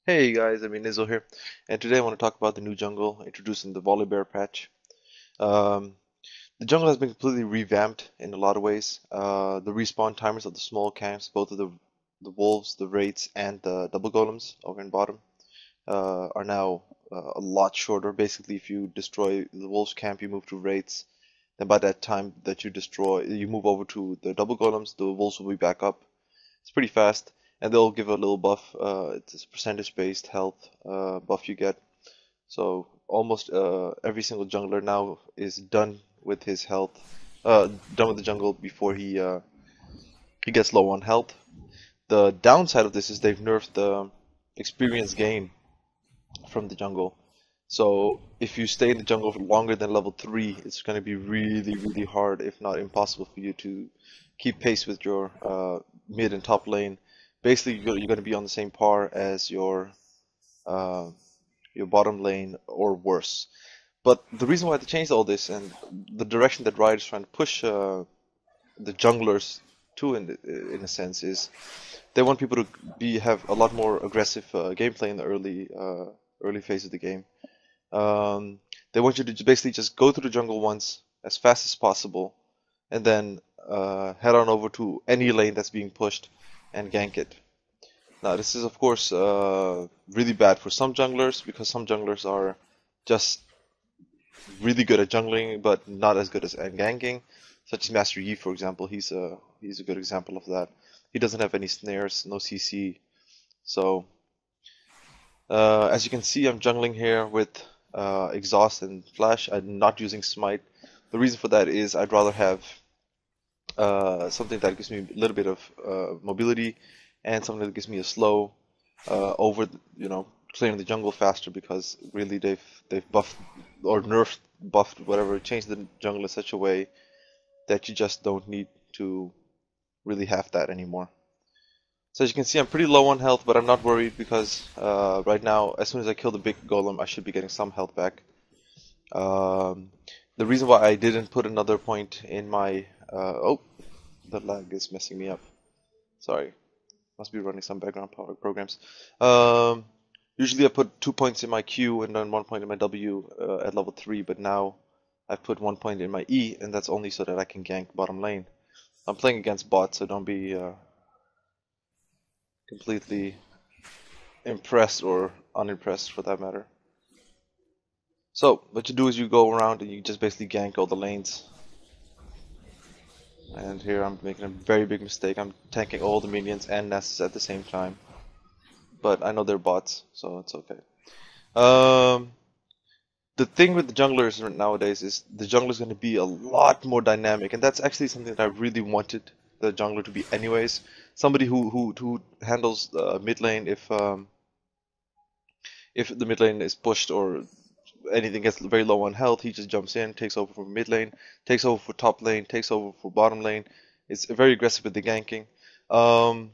Hey guys, Aminizle here, and today I want to talk about the new jungle introduced in the Volibear patch. Um, the jungle has been completely revamped in a lot of ways. The respawn timers of the small camps, both of the wolves, the raids, and the double golems over in bottom, are now a lot shorter. Basically, if you destroy the wolves camp, you move to raids. Then by that time that you move over to the double golems, the wolves will be back up. It's pretty fast, and they'll give a little buff. It's a percentage-based health buff you get. So almost every single jungler now is done with his health, done with the jungle before he gets low on health. The downside of this is they've nerfed the experience gain from the jungle. So if you stay in the jungle for longer than level 3, it's going to be really, really hard, if not impossible, for you to keep pace with your mid and top lane. Basically, you're going to be on the same par as uh, your bottom lane or worse. But the reason why they changed all this and the direction that Riot is trying to push the junglers to, in a sense, is they want people to have a lot more aggressive gameplay in the early phase of the game. They want you to basically just go through the jungle once as fast as possible, and then head on over to any lane that's being pushed and gank it. Now, this is of course really bad for some junglers because some junglers are just really good at jungling, but not as good at ganking, such as Master Yi, for example. He's a good example of that. He doesn't have any snares, no CC, so as you can see, I'm jungling here with exhaust and flash. I'm not using smite. The reason for that is I'd rather have something that gives me a little bit of mobility and something that gives me a slow over, clearing the jungle faster, because really they've buffed or buffed whatever, changed the jungle in such a way that you just don't need to really have that anymore. So as you can see, I'm pretty low on health, but I'm not worried because right now, as soon as I kill the big golem, I should be getting some health back. Um, the reason why I didn't put another point in my oh, the lag is messing me up. Sorry, must be running some background programs. Um, Usually I put 2 points in my Q and then 1 point in my W at level 3, but now I've put 1 point in my E, and that's only so that I can gank bottom lane. I'm playing against bots, so don't be completely impressed or unimpressed for that matter. So what you do is you go around and you just basically gank all the lanes. And here I'm making a very big mistake. I'm tanking all the minions and nests at the same time. But I know they're bots, so it's okay. Um, the thing with the junglers nowadays is the jungler is going to be a lot more dynamic, and that's actually something that I really wanted the jungler to be anyways. Somebody who handles mid lane if the mid lane is pushed or anything gets very low on health, he just jumps in, takes over for mid lane, takes over for top lane, takes over for bottom lane. It's very aggressive with the ganking. Um,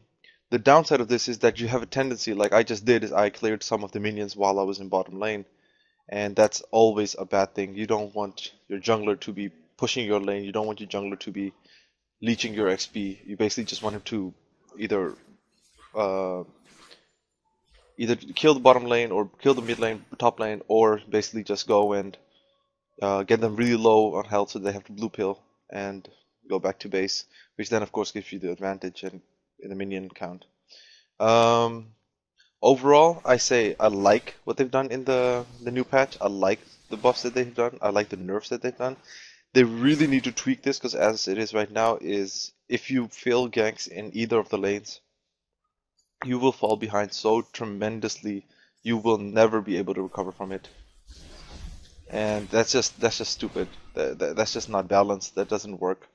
the downside of this is that you have a tendency, like I just did, is I cleared some of the minions while I was in bottom lane, and that's always a bad thing. You don't want your jungler to be pushing your lane. You don't want your jungler to be leeching your XP. You basically just want him to either uh, either kill the bottom lane or kill the mid lane, top lane, or basically just go and get them really low on health so they have to blue pill and go back to base, which then of course gives you the advantage in the minion count. Um, Overall, I say I like what they've done in the new patch. I like the buffs that they've done. I like the nerfs that they've done. They really need to tweak this because as it is right now, is if you fail ganks in either of the lanes, you will fall behind so tremendously. You will never be able to recover from it, and that's just stupid. That's just not balanced. That doesn't work.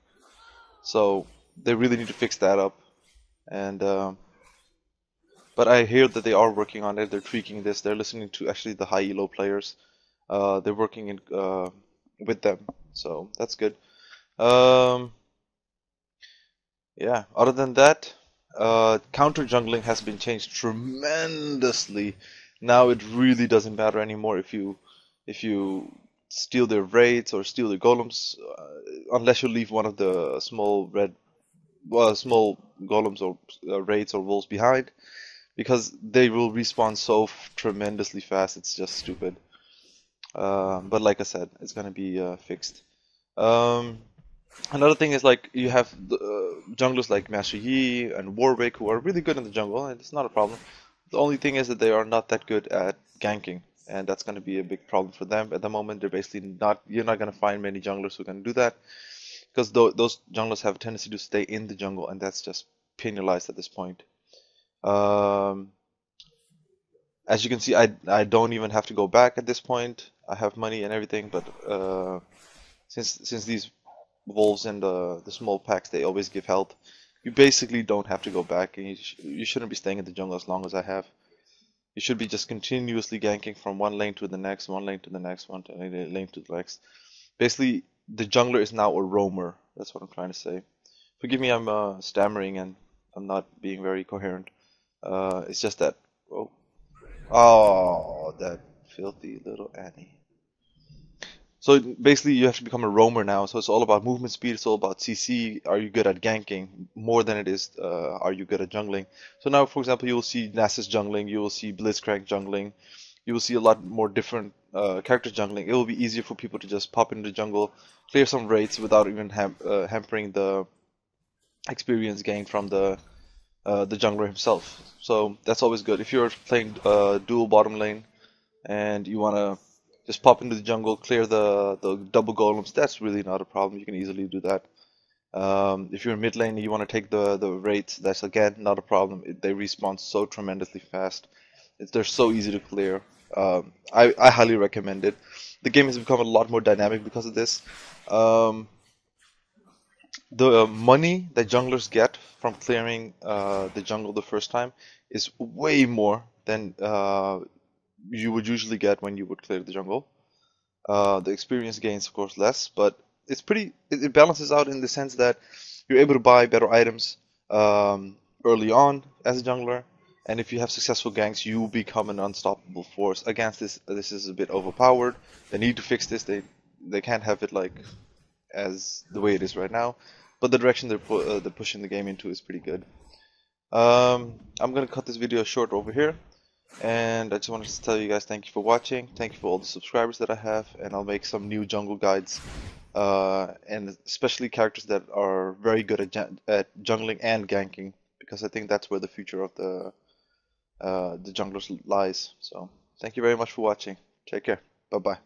So they really need to fix that up. And but I hear that they are working on it. They're tweaking this. They're listening to actually the high elo players. They're working with them, so that's good. Um, yeah. Other than that, counter jungling has been changed tremendously. Now it really doesn't matter anymore if you steal their raids or steal their golems, unless you leave one of the small golems or raids or wolves behind. because they will respawn so tremendously fast. It's just stupid. But like I said, it's gonna be fixed. Um, Another thing is like you have junglers like Master Yi and Warwick who are really good in the jungle, and it's not a problem. The only thing is that they are not that good at ganking, and that's going to be a big problem for them. At the moment, they're basically not. You're not going to find many junglers who can do that because those junglers have a tendency to stay in the jungle, and that's just penalized at this point. Um, as you can see, I don't even have to go back at this point. I have money and everything, but since these wolves and the small packs they always give health, you basically don't have to go back, and you shouldn't be staying in the jungle as long as I have. You should be just continuously ganking from one lane to the next, one lane to the next, lane to the next. Basically, the jungler is now a roamer. That's what I'm trying to say. Forgive me, I'm stammering and I'm not being very coherent. It's just that. Oh, oh, that filthy little Annie. So basically, you have to become a roamer now. So it's all about movement speed. It's all about CC. Are you good at ganking more than it is? Are you good at jungling? So now, for example, you will see Nasus jungling. You will see Blitzcrank jungling. You will see a lot more different characters jungling. It will be easier for people to just pop into the jungle, clear some raids without even hampering the experience gained from the jungler himself. So that's always good. If you're playing dual bottom lane and you want to just pop into the jungle, clear the double golems, that's really not a problem. You can easily do that. If you're in mid lane and you want to take the raids, that's again not a problem. They respawn so tremendously fast. They're so easy to clear. I highly recommend it. The game has become a lot more dynamic because of this. Um, the money that junglers get from clearing the jungle the first time is way more than you would usually get when you would clear the jungle. The experience gains, of course, less, but it balances out in the sense that you're able to buy better items early on as a jungler, and if you have successful ganks, you become an unstoppable force against this. This is a bit overpowered. They need to fix this. They can't have it like as the way it is right now, but the direction they're pushing the game into is pretty good. I'm gonna cut this video short over here. And I just wanted to tell you guys thank you for watching. Thank you for all the subscribers that I have, and I'll make some new jungle guides, and especially characters that are very good at jungling and ganking, because I think that's where the future of the junglers lies. So thank you very much for watching. Take care. Bye bye.